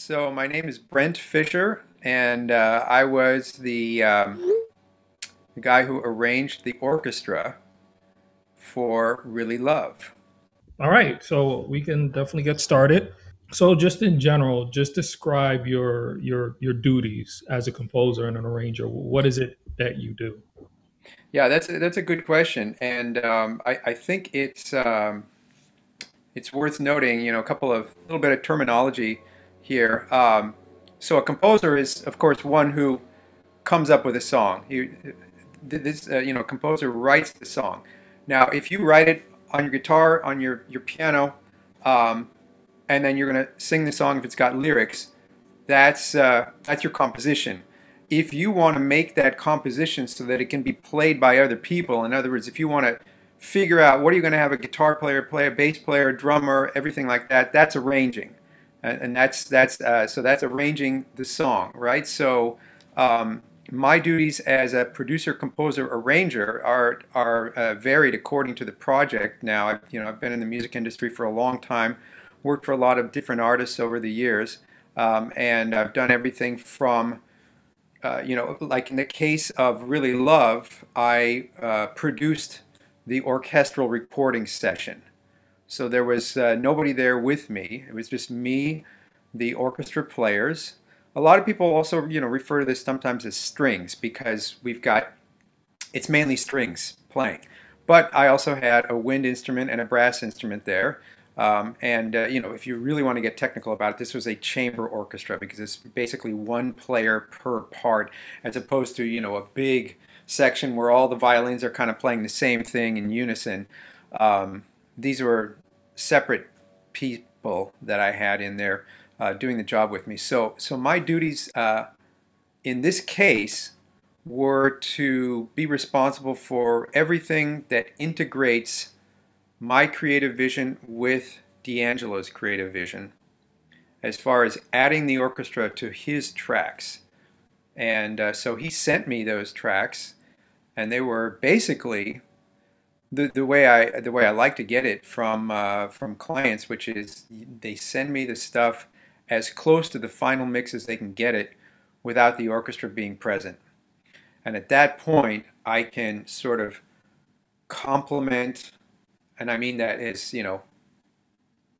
So my name is Brent Fischer, and I was the guy who arranged the orchestra for Really Love. All right, so we can definitely get started. So, just in general, just describe your duties as a composer and an arranger. What is it that you do? Yeah, that's a good question, and I think it's worth noting, a couple of little bit of terminology here. So a composer is, of course, one who comes up with a song. Composer writes the song. Now, if you write it on your guitar, on your piano, um, and then you're going to sing the song if it's got lyrics, that's your composition. If you want to make that composition so that it can be played by other people, in other words, if you want to figure out what are you going to have a guitar player play, a bass player, a drummer, everything like that, that's arranging, and that's arranging the song, right? So my duties as a producer, composer, arranger are varied according to the project. Now, I've been in the music industry for a long time, worked for a lot of different artists over the years, and I've done everything from like in the case of Really Love, I produced the orchestral recording session. So there was nobody there with me. It was just me, the orchestra players. A lot of people also, refer to this sometimes as strings because it's mainly strings playing. But I also had a wind instrument and a brass instrument there. If you really want to get technical about it, this was a chamber orchestra because it's basically one player per part, as opposed to, a big section where all the violins are kind of playing the same thing in unison. These were separate people that I had in there doing the job with me. So my duties in this case were to be responsible for everything that integrates my creative vision with D'Angelo's creative vision as far as adding the orchestra to his tracks. And so he sent me those tracks, and they were basically the way I like to get it from clients, which is they send me the stuff as close to the final mix as they can get it without the orchestra being present. And at that point, I can sort of complement, and I mean that as,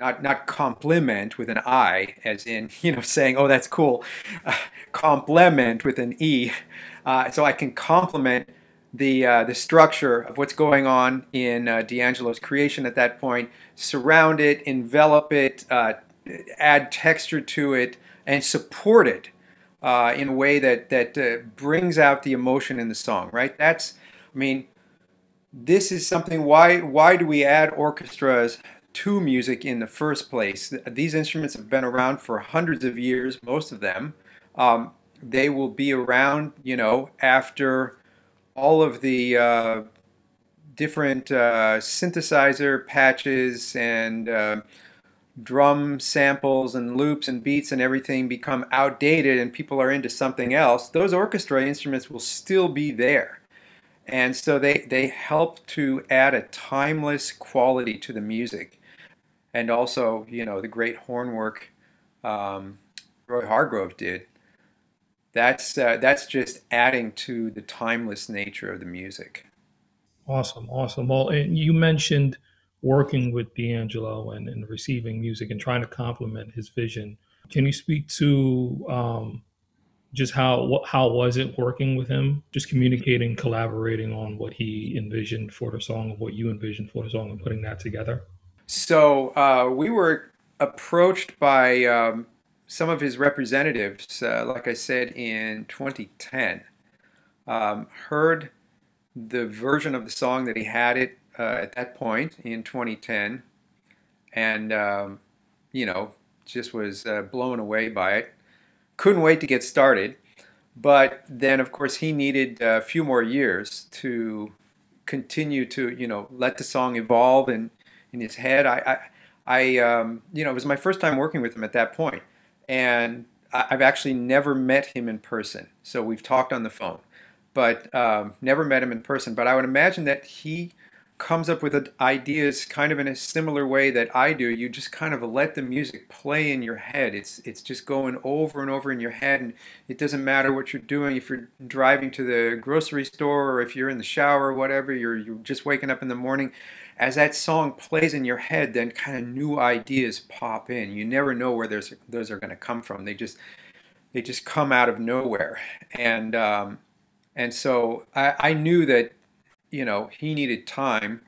not compliment with an I, as in, saying, oh, that's cool. Complement with an E. So I can complement the structure of what's going on in D'Angelo's creation at that point, surround it, envelop it, add texture to it, and support it in a way that brings out the emotion in the song. Right? I mean, this is something. Why do we add orchestras to music in the first place? These instruments have been around for hundreds of years, most of them. They will be around, after all of the different synthesizer patches and drum samples and loops and beats and everything become outdated and people are into something else. Those orchestra instruments will still be there. And so they help to add a timeless quality to the music. And also, the great horn work Roy Hargrove did. That's just adding to the timeless nature of the music. Awesome, awesome. Well, and you mentioned working with D'Angelo and receiving music and trying to complement his vision. Can you speak to just how was it working with him? Just communicating, collaborating on what he envisioned for the song, what you envisioned for the song, and putting that together. So we were approached by some of his representatives, like I said, in 2010. Heard the version of the song that he had it at that point in 2010, and just was blown away by it. Couldn't wait to get started. But then, of course, he needed a few more years to continue to, let the song evolve in his head. It was my first time working with him at that point, and I've actually never met him in person. So we've talked on the phone, but never met him in person. But I would imagine that he comes up with ideas kind of in a similar way that I do. You just kind of let the music play in your head. It's just going over and over in your head, and it doesn't matter what you're doing. If you're driving to the grocery store, or if you're in the shower, or whatever, you're just waking up in the morning. As that song plays in your head, then kind of new ideas pop in. You never know where those are going to come from. They just come out of nowhere, and so I knew that he needed time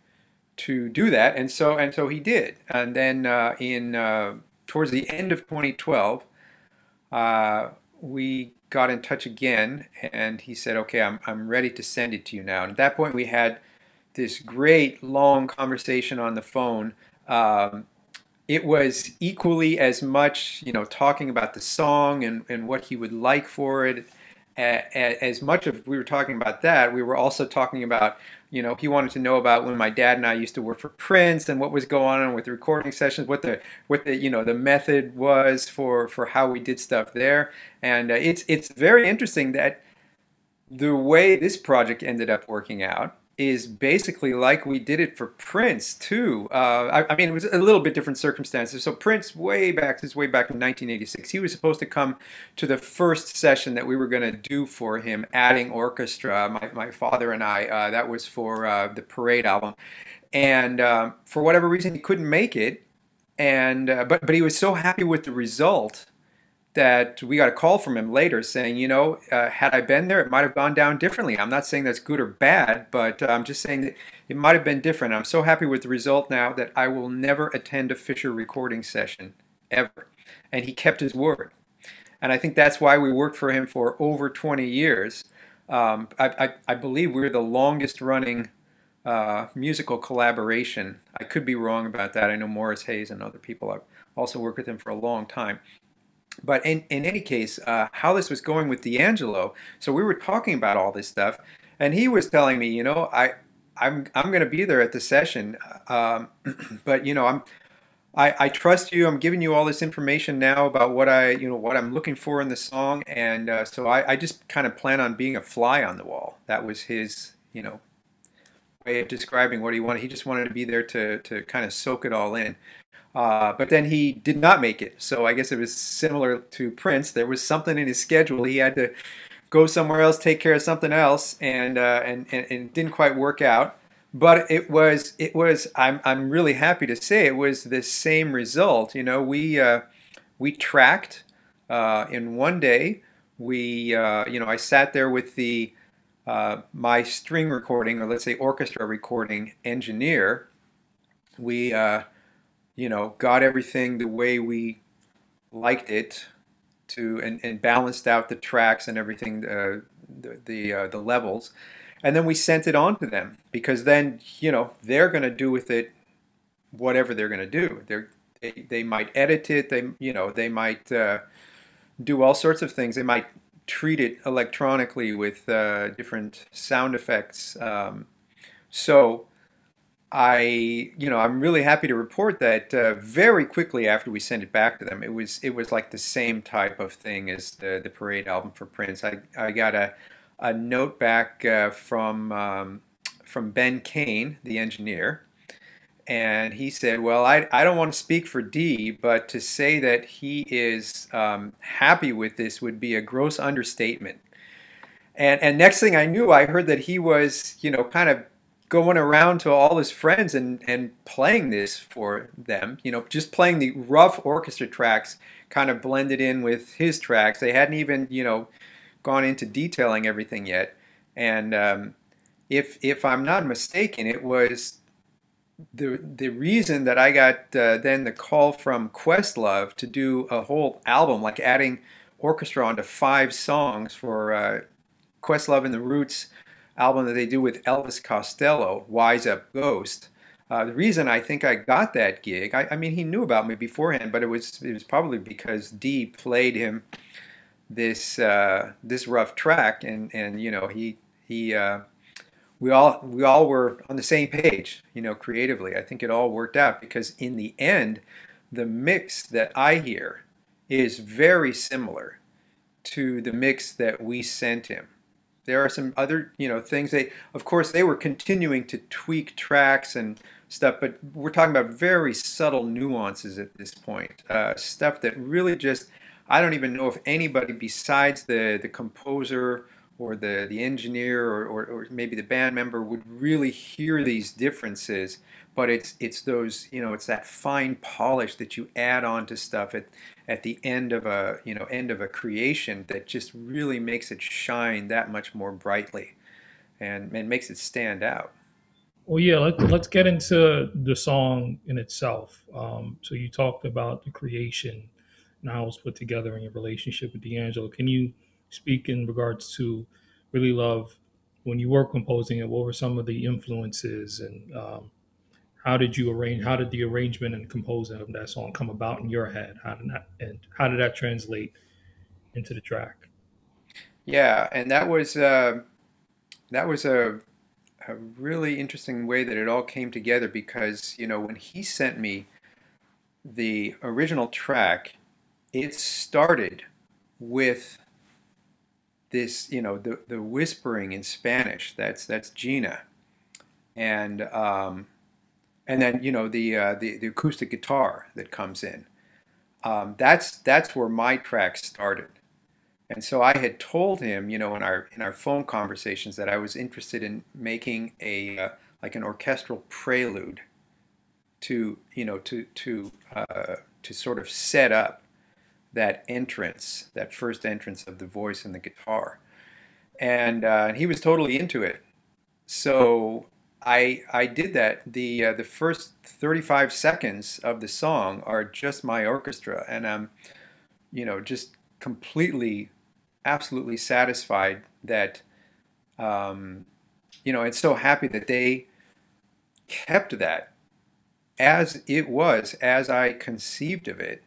to do that, and so he did. And then in towards the end of 2012, uh, we got in touch again, and he said, "Okay, I'm ready to send it to you now." And at that point, we had this great long conversation on the phone. It was equally as much, talking about the song and what he would like for it. As much of we were talking about that, we were also talking about, he wanted to know about when my dad and I used to work for Prince and what was going on with the recording sessions, what the method was for how we did stuff there. And it's very interesting that the way this project ended up working out is basically like we did it for Prince too. I mean, it was a little bit different circumstances. So Prince, way back in 1986, he was supposed to come to the first session that we were going to do for him, adding orchestra. My father and I. That was for the Parade album, and for whatever reason, he couldn't make it. And but he was so happy with the result that we got a call from him later saying, had I been there, it might have gone down differently. I'm not saying that's good or bad, but I'm just saying that it might have been different. I'm so happy with the result now that I will never attend a Fischer recording session ever. And he kept his word. And I think that's why we worked for him for over 20 years. I believe we're the longest running musical collaboration. I could be wrong about that. I know Morris Hayes and other people. I've also worked with him for a long time. But in any case, how this was going with D'Angelo, so we were talking about all this stuff, and he was telling me, I'm going to be there at the session, but I trust you. I'm giving you all this information now about what I'm looking for in the song, and so I just kind of plan on being a fly on the wall. That was his, way of describing what he wanted. He just wanted to be there to kind of soak it all in. But then he did not make it. So I guess it was similar to Prince. There was something in his schedule. He had to go somewhere else, take care of something else, and it didn't quite work out. But it was. I'm really happy to say it was the same result. We tracked in one day. I sat there with the my string recording, or let's say orchestra recording engineer. We got everything the way we liked it and balanced out the tracks and everything, the levels, and then we sent it on to them because then they're going to do with it whatever they're going to do. They might edit it. They might do all sorts of things. They might treat it electronically with different sound effects. So. I'm really happy to report that very quickly after we sent it back to them, it was like the same type of thing as the Parade album for Prince. I got a note back from Ben Kane, the engineer, and he said, "Well, I don't want to speak for Dee, but to say that he is happy with this would be a gross understatement." And next thing I knew, I heard that he was kind of going around to all his friends and playing this for them, just playing the rough orchestra tracks kind of blended in with his tracks. They hadn't even, gone into detailing everything yet. And if I'm not mistaken, it was the reason that I got then the call from Questlove to do a whole album, like adding orchestra onto 5 songs for Questlove and the Roots album that they do with Elvis Costello, Wise Up Ghost. The reason I think I got that gig, I mean, he knew about me beforehand, but it was probably because Dee played him this rough track, and we all were on the same page, creatively. I think it all worked out because in the end, the mix that I hear is very similar to the mix that we sent him. There are some other, things of course, they were continuing to tweak tracks and stuff, but we're talking about very subtle nuances at this point. Stuff that really just, I don't even know if anybody besides the composer or the engineer or maybe the band member would really hear these differences. But it's those, it's that fine polish that you add on to stuff at the end of a creation that just really makes it shine that much more brightly and makes it stand out. Well, yeah, let's get into the song in itself. So you talked about the creation and how it was put together in your relationship with D'Angelo. Can you speak in regards to really love when you were composing it? What were some of the influences, and how did you arrange? How did the arrangement and composing of that song come about in your head? How did that translate into the track? Yeah, and that was a really interesting way that it all came together because, when he sent me the original track, it started with this, the whispering in Spanish. That's Gina, and then the acoustic guitar that comes in. That's where my track started. And so I had told him, in our phone conversations that I was interested in making a like an orchestral prelude to to sort of set up that entrance, that first entrance of the voice and the guitar. And he was totally into it. So I did that. The first 35 seconds of the song are just my orchestra, and I'm just completely, absolutely satisfied that um, and so happy that they kept that as it was, as I conceived of it.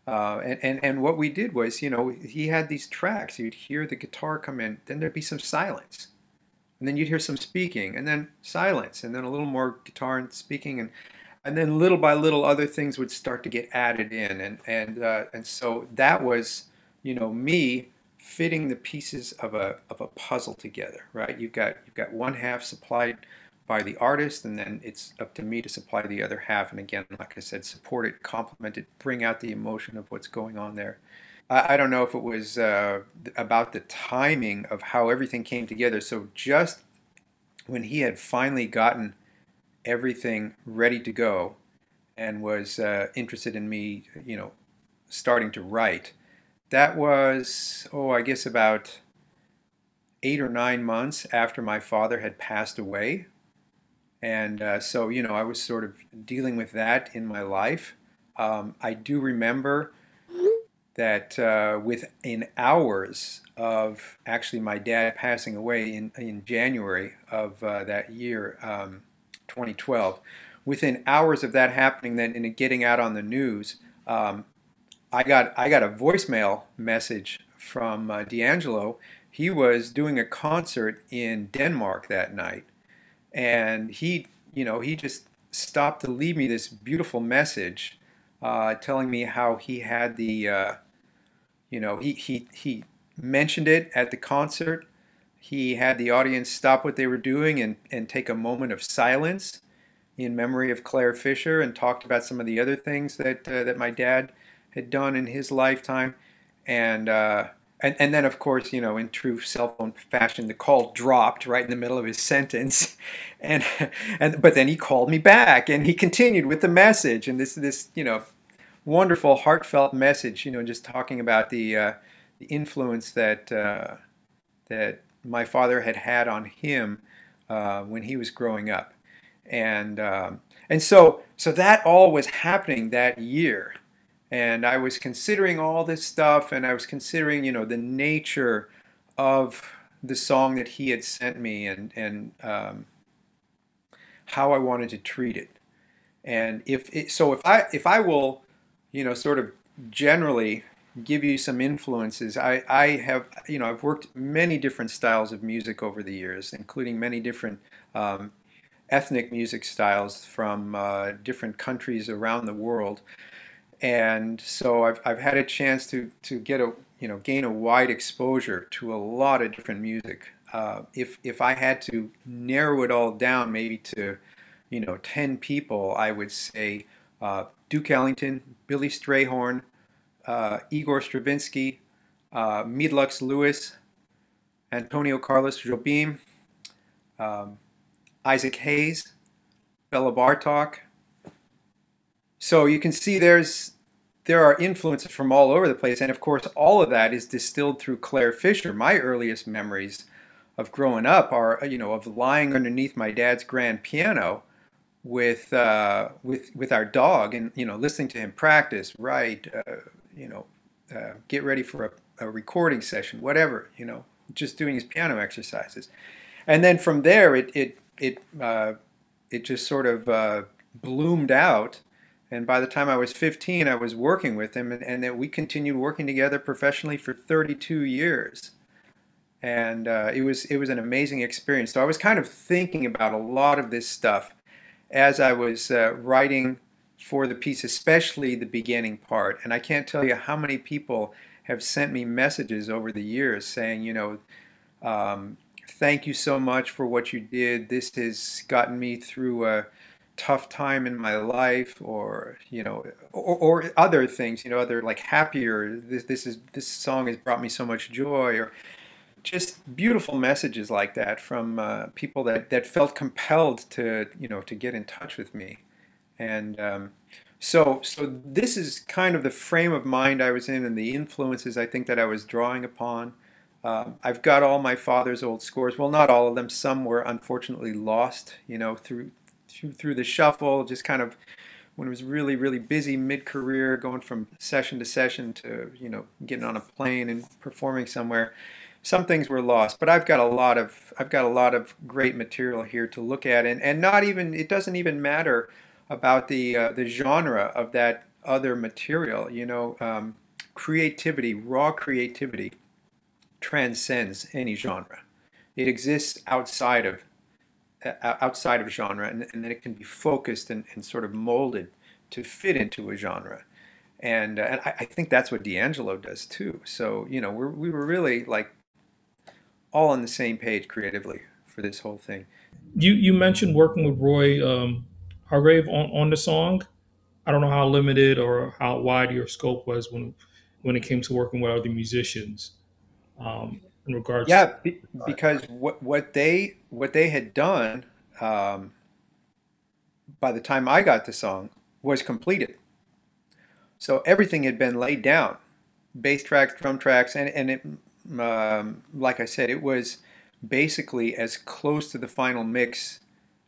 And what we did was, he had these tracks. You'd hear the guitar come in, then there'd be some silence, and then you'd hear some speaking, and then silence, and then a little more guitar and speaking, and then little by little other things would start to get added in, and so that was, me fitting the pieces of a puzzle together, right? You've got one half supplied by the artist, and then it's up to me to supply the other half. And again, like I said, support it, complement it, bring out the emotion of what's going on there. I don't know if it was about the timing of how everything came together. So just when he had finally gotten everything ready to go and was interested in me, starting to write, that was, oh, I guess about 8 or 9 months after my father had passed away. And so, I was sort of dealing with that in my life. I do remember that within hours of actually my dad passing away in January of that year, 2012, within hours of that happening, then in it getting out on the news, um, I got a voicemail message from D'Angelo. He was doing a concert in Denmark that night, and he just stopped to leave me this beautiful message, telling me how he had he mentioned it at the concert. He had the audience stop what they were doing and take a moment of silence in memory of Clare Fischer, and talked about some of the other things that my dad had done in his lifetime. And and then, of course, in true cell phone fashion, the call dropped right in the middle of his sentence, and but then he called me back, and he continued with the message, and this wonderful, heartfelt message, just talking about the influence that my father had had on him when he was growing up, and so that all was happening that year, and I was considering all this stuff, and I was considering, the nature of the song that he had sent me, and how I wanted to treat it. And if I will, sort of generally give you some influences, I have, I've worked many different styles of music over the years, including many different um, ethnic music styles from different countries around the world. And so I've had a chance to get gain a wide exposure to a lot of different music. If I had to narrow it all down, maybe to 10 people, I would say Duke Ellington, Billy Strayhorn, Igor Stravinsky, Meadlux Lewis, Antonio Carlos Jobim, um, Isaac Hayes, Bela Bartok. So you can see there are influences from all over the place, and of course, all of that is distilled through Clare Fischer. My earliest memories of growing up are, of lying underneath my dad's grand piano with our dog, and listening to him practice, write, get ready for a recording session, whatever, just doing his piano exercises, and then from there it just sort of bloomed out. And by the time I was 15, I was working with him, and then we continued working together professionally for 32 years. And it was an amazing experience. So I was kind of thinking about a lot of this stuff as I was writing for the piece, especially the beginning part. And I can't tell you how many people have sent me messages over the years saying, thank you so much for what you did. This has gotten me through a tough time in my life, or or other things, other like happier. This song has brought me so much joy, or just beautiful messages like that from people that felt compelled to to get in touch with me. And so this is kind of the frame of mind I was in, and the influences I think that I was drawing upon. I've got all my father's old scores. Well, not all of them. Some were unfortunately lost, through the shuffle, just kind of when it was really, really busy mid-career, going from session to session to, getting on a plane and performing somewhere. Some things were lost, but I've got a lot of great material here to look at, and not even, it doesn't even matter about the genre of that other material. Creativity, raw creativity transcends any genre. It exists outside of genre, and then it can be focused and sort of molded to fit into a genre. And I think that's what D'Angelo does too. So we were really like all on the same page creatively for this whole thing. You mentioned working with Roy Hargrave on the song. I don't know how limited or how wide your scope was when it came to working with other musicians in regards. Yeah, because what they had done, um, by the time I got the song, was completed. So everything had been laid down, bass tracks, drum tracks, and it, like I said, it was basically as close to the final mix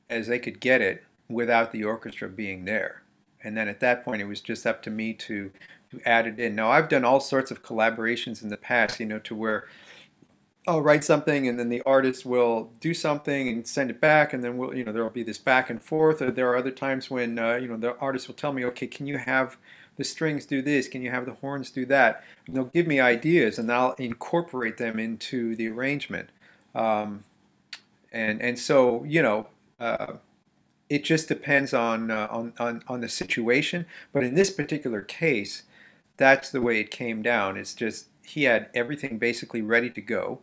as they could get it without the orchestra being there. And then at that point, it was just up to me to add it in. Now, I've done all sorts of collaborations in the past, to where I'll write something and then the artist will do something and send it back, and then there'll be this back and forth. Or there are other times when the artist will tell me, okay, can you have the strings do this? Can you have the horns do that? And they'll give me ideas, and I'll incorporate them into the arrangement. Um, and so it just depends on the situation. But in this particular case, that's the way it came down. It's just he had everything basically ready to go.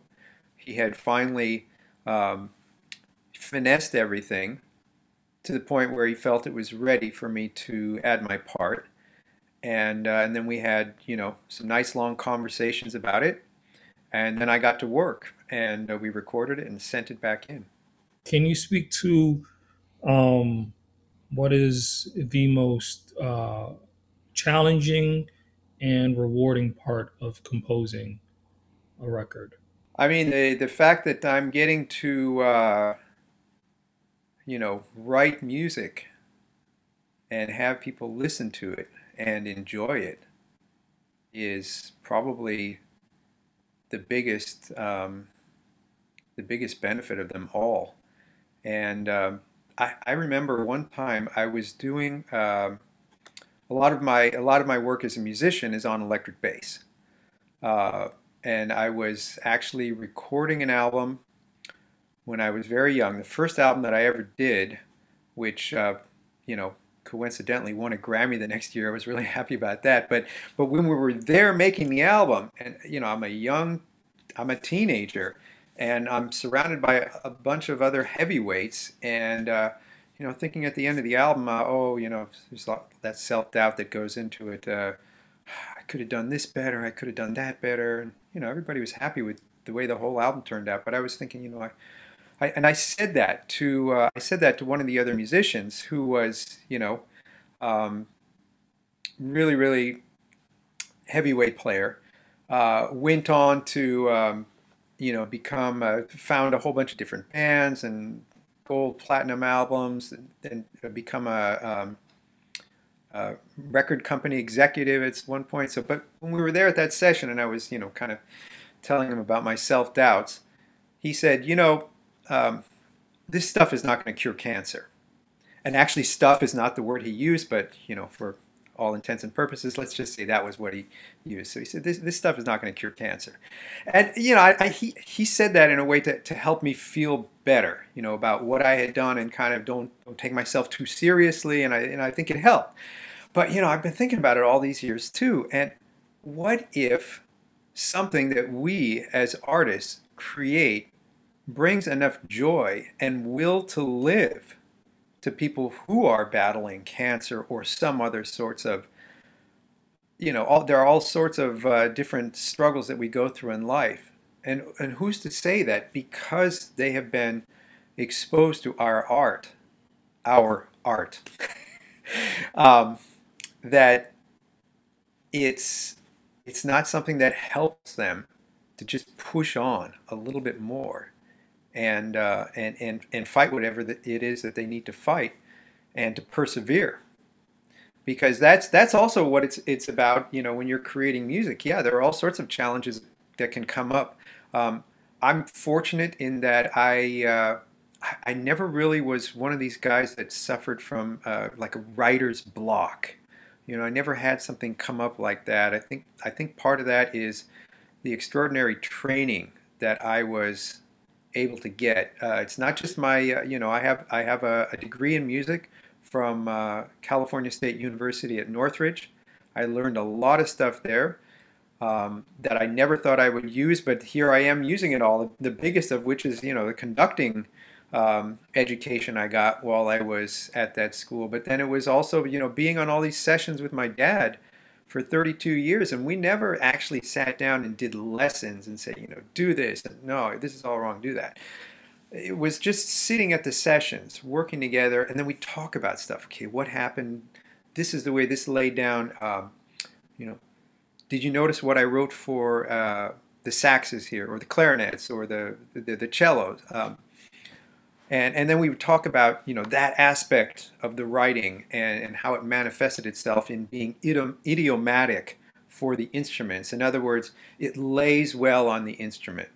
He had finally um, finessed everything to the point where he felt it was ready for me to add my part. And then we had some nice long conversations about it, and then I got to work, and we recorded it and sent it back in. Can you speak to um, what is the most challenging and rewarding part of composing a record? I mean, the fact that I'm getting to write music and have people listen to it and enjoy it is probably the biggest um, the biggest benefit of them all. And I remember one time I was doing a lot of my work as a musician is on electric bass, uh, and I was actually recording an album when I was very young. The first album that I ever did, which you know, coincidentally won a Grammy the next year. I was really happy about that. But when we were there making the album, and I'm a teenager, and I'm surrounded by a bunch of other heavyweights, and thinking at the end of the album, oh, there's that self-doubt that goes into it. I could have done this better. I could have done that better. And everybody was happy with the way the whole album turned out. But I was thinking, I said that to one of the other musicians who was, um, really, really heavyweight player. Went on to become found a whole bunch of different bands and gold, platinum albums, and become a record company executive at one point. So, but when we were there at that session, and I was kind of telling him about my self doubts, he said, um, this stuff is not going to cure cancer. And actually, stuff is not the word he used, but for all intents and purposes, let's just say that was what he used. So he said, this stuff is not going to cure cancer. And he said that in a way to help me feel better, about what I had done, and kind of don't take myself too seriously. And I think it helped. But I've been thinking about it all these years too. And what if something that we as artists create brings enough joy and will to live to people who are battling cancer or some other sorts of, there are all sorts of different struggles that we go through in life. And who's to say that because they have been exposed to our art, um, that it's not something that helps them to just push on a little bit more, and fight whatever it is that they need to fight, and to persevere, because that's also what it's about. When you're creating music, yeah, there are all sorts of challenges that can come up. I'm fortunate in that I never really was one of these guys that suffered from like a writer's block. I never had something come up like that. I think part of that is the extraordinary training that I was able to get. It's not just my, I have a degree in music from California State University at Northridge. I learned a lot of stuff there that I never thought I would use, but here I am using it all. The biggest of which is, the conducting education I got while I was at that school. But then it was also, being on all these sessions with my dad for 32 years, and we never actually sat down and did lessons and said, do this, and no, this is all wrong, do that. It was just sitting at the sessions, working together, and then we talk about stuff. Okay, what happened? This is the way this laid down. You know, did you notice what I wrote for the saxes here, or the clarinets, or the cellos? And then we would talk about that aspect of the writing, and how it manifested itself in being idiomatic for the instruments. In other words, it lays well on the instrument.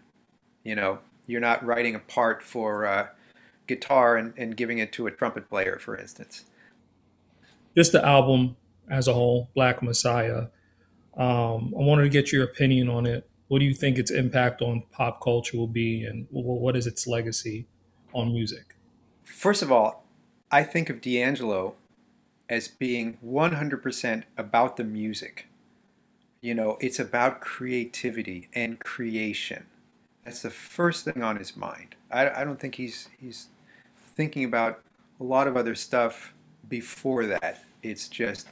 You're not writing a part for guitar and giving it to a trumpet player, for instance. Just the album as a whole, Black Messiah. I wanted to get your opinion on it. What do you think its impact on pop culture will be, and what is its legacy on music? First of all, I think of D'Angelo as being 100% about the music. It's about creativity and creation. That's the first thing on his mind. I don't think he's thinking about a lot of other stuff before that. It's just,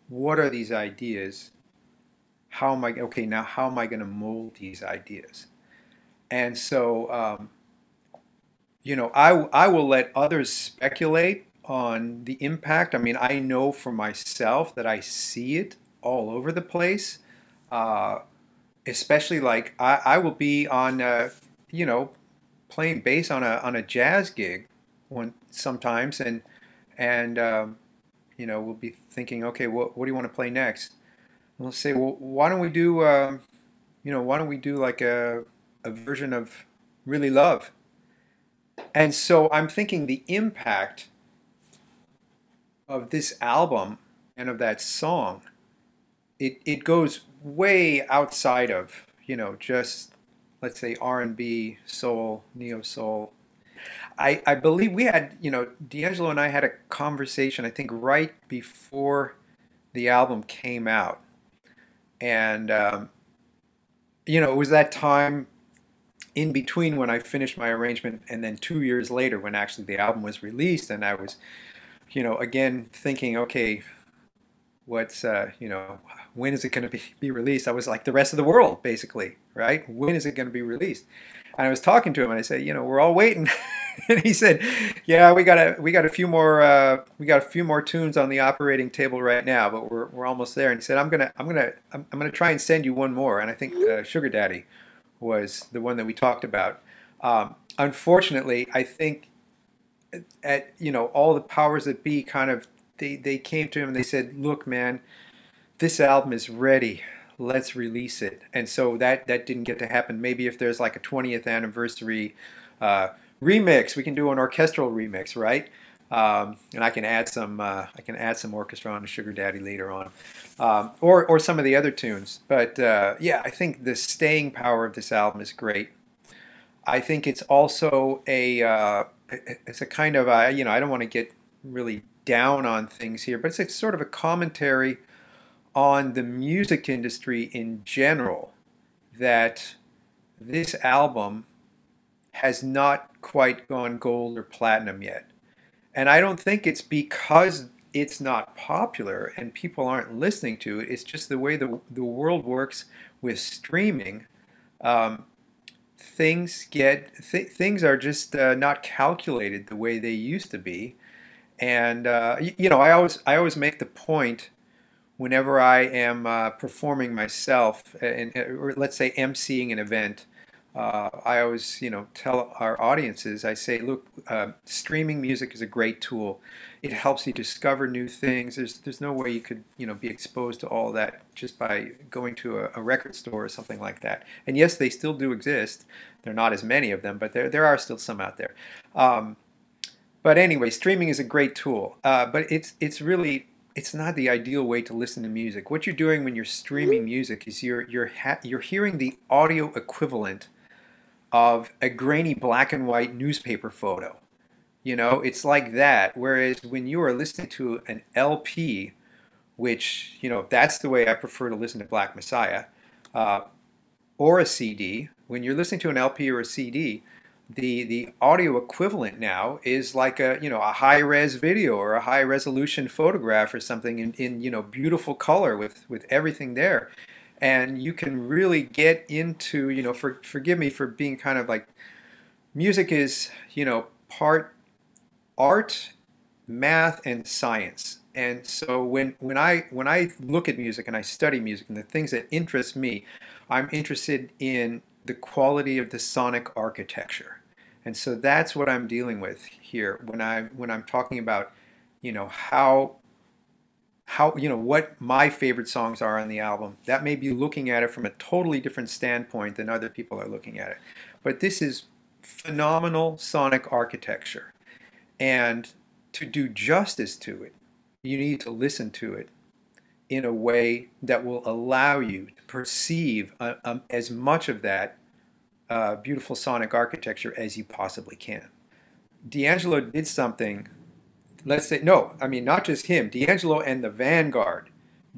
what are these ideas? How am I, okay, now how am I going to mold these ideas? And so, I will let others speculate on the impact. I mean, I know for myself that I see it all over the place. Uh, Especially, like, I will be on you know playing bass on a jazz gig one sometimes, and we'll be thinking, okay, what do you want to play next? And we'll say, well, why don't we do like a version of Really Love? And so I'm thinking the impact of this album and of that song, it goes way outside of, just, let's say, R&B, soul, neo soul. I believe we had, D'Angelo and I had a conversation, I think, right before the album came out. And, it was that time in between when I finished my arrangement and then 2 years later when actually the album was released, and I was, again thinking, okay, what's, when is it going to be released? I was like the rest of the world, basically, right? When is it going to be released? And I was talking to him and I said, we're all waiting. And he said, yeah, we got a few more tunes on the operating table right now, but we're almost there. And he said, I'm gonna try and send you one more. And I think Sugar Daddy was the one that we talked about. Unfortunately, I think all the powers that be kind of they came to him and they said, look, man, this album is ready. Let's release it. And so that didn't get to happen. Maybe if there's like a 20th anniversary uh, remix, we can do an orchestral remix, right? And I can add some orchestra on to Sugar Daddy later on, or some of the other tunes. But yeah, I think the staying power of this album is great. I think it's also it's a kind of I don't want to get really down on things here, but it's a sort of a commentary on the music industry in general, that this album has not quite gone gold or platinum yet. And I don't think it's because it's not popular and people aren't listening to it. It's just the way the world works with streaming. Um, things are just not calculated the way they used to be. And I always make the point whenever I am performing myself, or let's say emceeing an event, I always, tell our audiences, I say, look, streaming music is a great tool. It helps you discover new things. There's no way you could, be exposed to all that just by going to a record store or something like that. And yes, they still do exist. There are not as many of them, but there are still some out there. Um, but anyway, streaming is a great tool, but it's not the ideal way to listen to music. What you're doing when you're streaming music is you're hearing the audio equivalent of a grainy black and white newspaper photo. It's like that. Whereas when you are listening to an LP, which that's the way I prefer to listen to Black Messiah, uh, or a CD. When you're listening to an LP or a CD, the audio equivalent now is like a high res video or a high resolution photograph or something in beautiful color with everything there, and you can really get into forgive me for being kind of like, music is part art, math, and science. And so when I look at music and I study music and the things that interest me, I'm interested in the quality of the sonic architecture. And so that's what I'm dealing with here when I'm talking about, how what my favorite songs are on the album. That may be looking at it from a totally different standpoint than other people are looking at it. But this is phenomenal sonic architecture. And to do justice to it, you need to listen to it in a way that will allow you to perceive as much of that beautiful sonic architecture as you possibly can. D'Angelo did something, let's say, no, I mean, not just him, D'Angelo and the Vanguard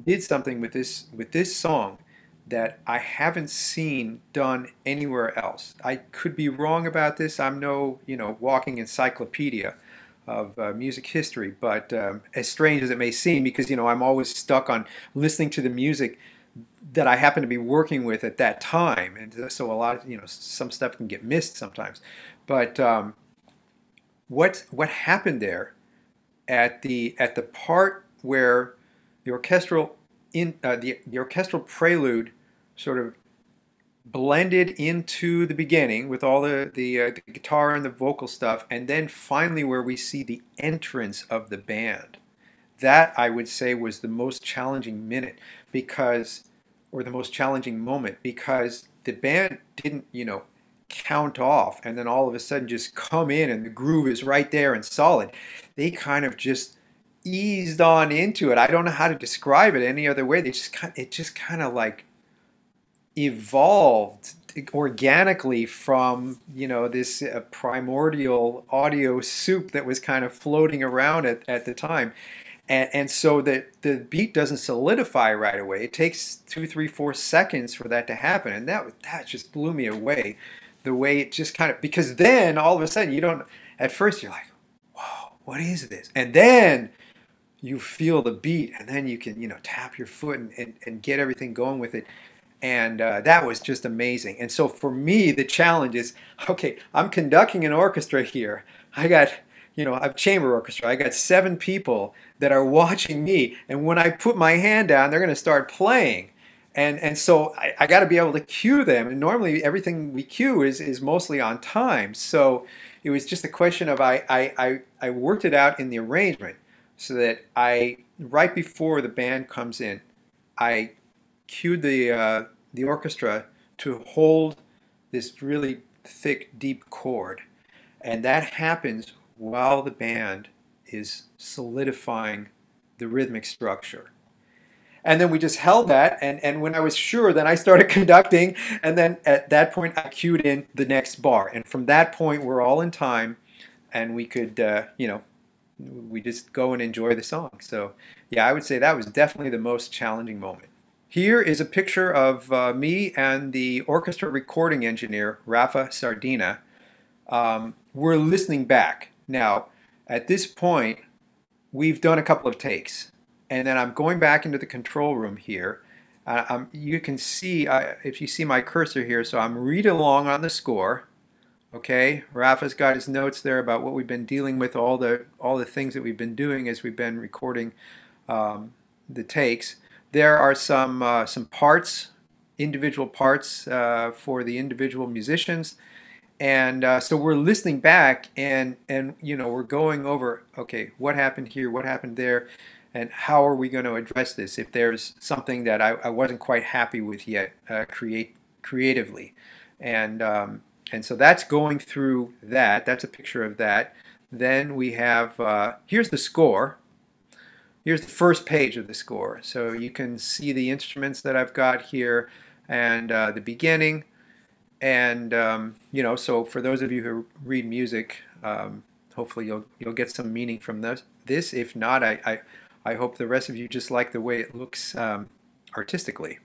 did something with this song that I haven't seen done anywhere else. I could be wrong about this. I'm no, walking encyclopedia of music history, but as strange as it may seem, because I'm always stuck on listening to the music that I happen to be working with at that time, and so a lot of some stuff can get missed sometimes. But what happened there at the part where the orchestral prelude sort of blended into the beginning with all the guitar and the vocal stuff, and then finally where we see the entrance of the band. That I would say was the most challenging minute because, or the most challenging moment, because the band didn't, count off and then all of a sudden just come in and the groove is right there and solid. They kind of just eased on into it. I don't know how to describe it any other way. It just kind of like evolved organically from this primordial audio soup that was kind of floating around at the time, and so the beat doesn't solidify right away. It takes 2, 3, 4 seconds for that to happen, and that just blew me away. the way it just kind of, because then all of a sudden you don't, at first you're like, whoa, what is this? And then you feel the beat, and then you can, you know, tap your foot and get everything going with it. And that was just amazing. And so for me, the challenge is, okay, I'm conducting an orchestra here. I got, you know, a chamber orchestra. I got 7 people that are watching me. And when I put my hand down, they're going to start playing. And so I got to be able to cue them. And normally everything we cue is mostly on time. So it was just a question of I worked it out in the arrangement so that right before the band comes in, I cued the orchestra to hold this really thick, deep chord. And that happens while the band is solidifying the rhythmic structure. And then we just held that, and when I was sure, then I started conducting, and then at that point I cued in the next bar. And from that point, we're all in time, and we could, you know, we just go and enjoy the song. So yeah, I would say that was definitely the most challenging moment. Here is a picture of me and the orchestra recording engineer, Rafa Sardina. We're listening back. Now, at this point, we've done a couple of takes. And then I'm going back into the control room here. You can see, if you see my cursor here, so I'm reading along on the score. Okay, Rafa's got his notes there about what we've been dealing with, all the things that we've been doing as we've been recording the takes. There are some parts, individual parts for the individual musicians, and so we're listening back, and you know, we're going over, okay, what happened here, what happened there, and how are we going to address this if there's something that I wasn't quite happy with yet creatively, and so that's going through that. That's a picture of that. Then we have here's the score. Here's the first page of the score. So you can see the instruments that I've got here, and the beginning. And you know, so for those of you who read music, hopefully you'll get some meaning from this. If not, I hope the rest of you just like the way it looks artistically,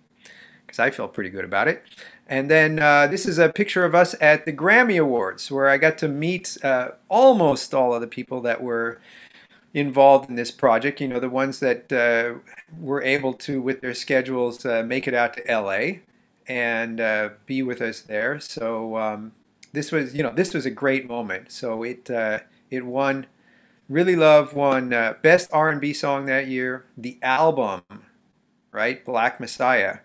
because I felt pretty good about it. And then this is a picture of us at the Grammy Awards, where I got to meet almost all of the people that were involved in this project. You know, the ones that were able to, with their schedules, make it out to LA and be with us there. So this was, you know, this was a great moment. So it won. Really Love won Best R&B Song that year. The album, right, Black Messiah,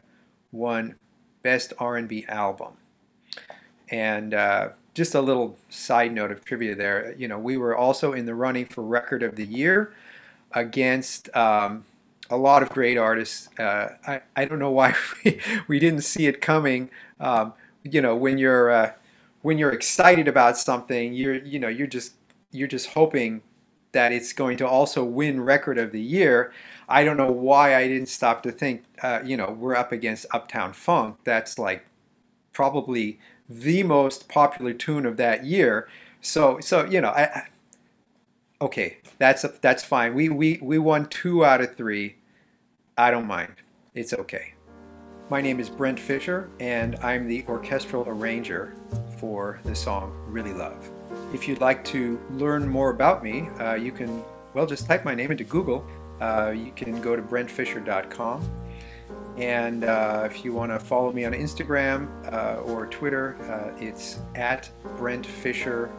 won Best R&B Album. And just a little side note of trivia there, you know, we were also in the running for Record of the Year against a lot of great artists. I don't know why we didn't see it coming. You know, when you're excited about something, you're just hoping that it's going to also win Record of the Year. I don't know why I didn't stop to think, you know, we're up against Uptown Funk. That's like probably the most popular tune of that year. So you know, okay, that's fine. We won 2 out of 3. I don't mind. It's okay. My name is Brent Fischer, and I'm the orchestral arranger for the song Really Love. If you'd like to learn more about me, you can, well, just type my name into Google. You can go to brentfischer.com. And if you want to follow me on Instagram or Twitter, it's @BrentFischer_.